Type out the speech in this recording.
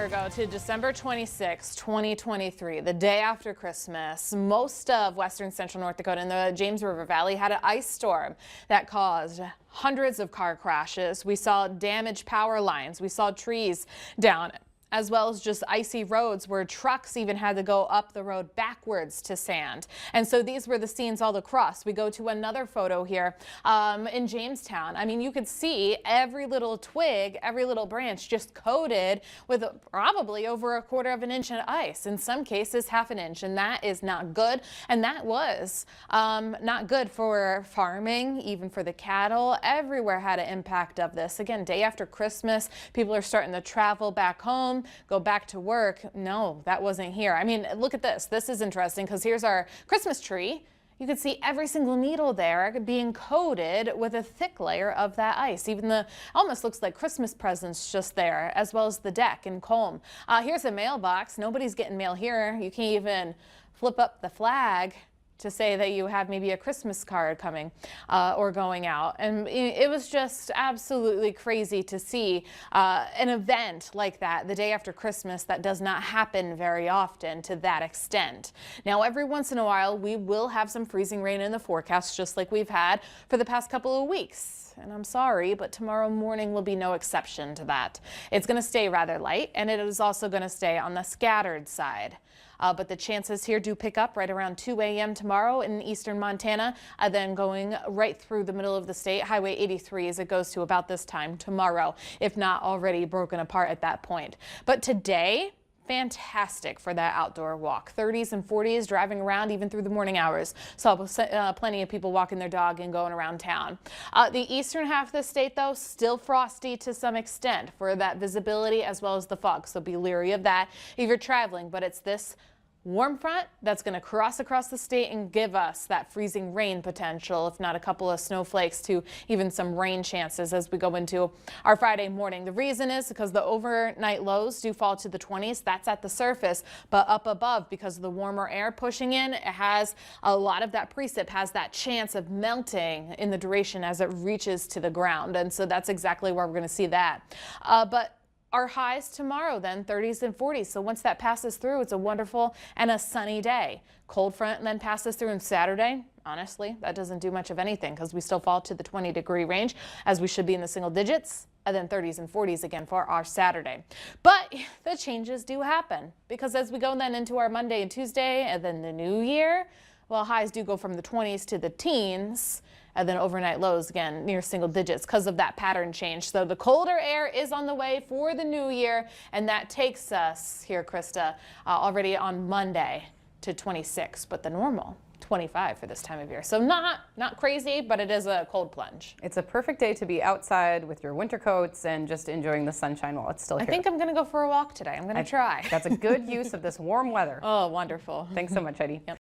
year ago to December 26, 2023, the day after Christmas, most of western central North Dakota and the James River Valley had an ice storm that caused hundreds of car crashes. We saw damaged power lines. We saw trees down, as well as just icy roads where trucks even had to go up the road backwards to sand. And so these were the scenes all across. We go to another photo here in Jamestown. I mean, you could see every little twig, every little branch just coated with probably over a quarter of an inch of ice, in some cases half an inch, and that is not good. And that was not good for farming, even for the cattle. Everywhere had an impact of this. Again, day after Christmas, people are starting to travel back home, go back to work. No, that wasn't here. I mean, look at this. This is interesting because here's our Christmas tree. You can see every single needle there being coated with a thick layer of that ice. Even the almost looks like Christmas presents just there, as well as the deck and comb. Here's a mailbox. Nobody's getting mail here. You can't even flip up the flag to say that you have maybe a Christmas card coming or going out. And it was just absolutely crazy to see an event like that the day after Christmas. That does not happen very often to that extent. Now, every once in a while, we will have some freezing rain in the forecast, just like we've had for the past couple of weeks. And I'm sorry, but tomorrow morning will be no exception to that. It's going to stay rather light, and it is also going to stay on the scattered side. But the chances here do pick up right around 2 a.m. tomorrow in eastern Montana, then going right through the middle of the state, Highway 83, as it goes to about this time tomorrow, if not already broken apart at that point. But today, fantastic for that outdoor walk. 30s and 40s driving around even through the morning hours. Saw plenty of people walking their dog and going around town. The eastern half of the state, though, still frosty to some extent for that visibility as well as the fog. So be leery of that if you're traveling. But it's this warm front that's going to cross across the state and give us that freezing rain potential, if not a couple of snowflakes to even some rain chances as we go into our Friday morning. The reason is because the overnight lows do fall to the 20s. That's at the surface, but up above, because of the warmer air pushing in, it has a lot of that precip has that chance of melting in the duration as it reaches to the ground. And so that's exactly where we're going to see that. But our highs tomorrow then 30s and 40s. So once that passes through, it's a wonderful and a sunny day. Cold front then passes through on Saturday. Honestly, that doesn't do much of anything because we still fall to the 20-degree range as we should be in the single digits, and then 30s and 40s again for our Saturday. But the changes do happen because as we go then into our Monday and Tuesday and then the new year, well, highs do go from the 20s to the teens, and then overnight lows again near single digits because of that pattern change. So the colder air is on the way for the new year, and that takes us here, Krista, already on Monday to 26, but the normal 25 for this time of year. So not crazy, but it is a cold plunge. It's a perfect day to be outside with your winter coats and just enjoying the sunshine while it's still here. I think I'm going to go for a walk today. I'm going to try. That's a good use of this warm weather. Oh, wonderful. Thanks so much, Heidi. Yep.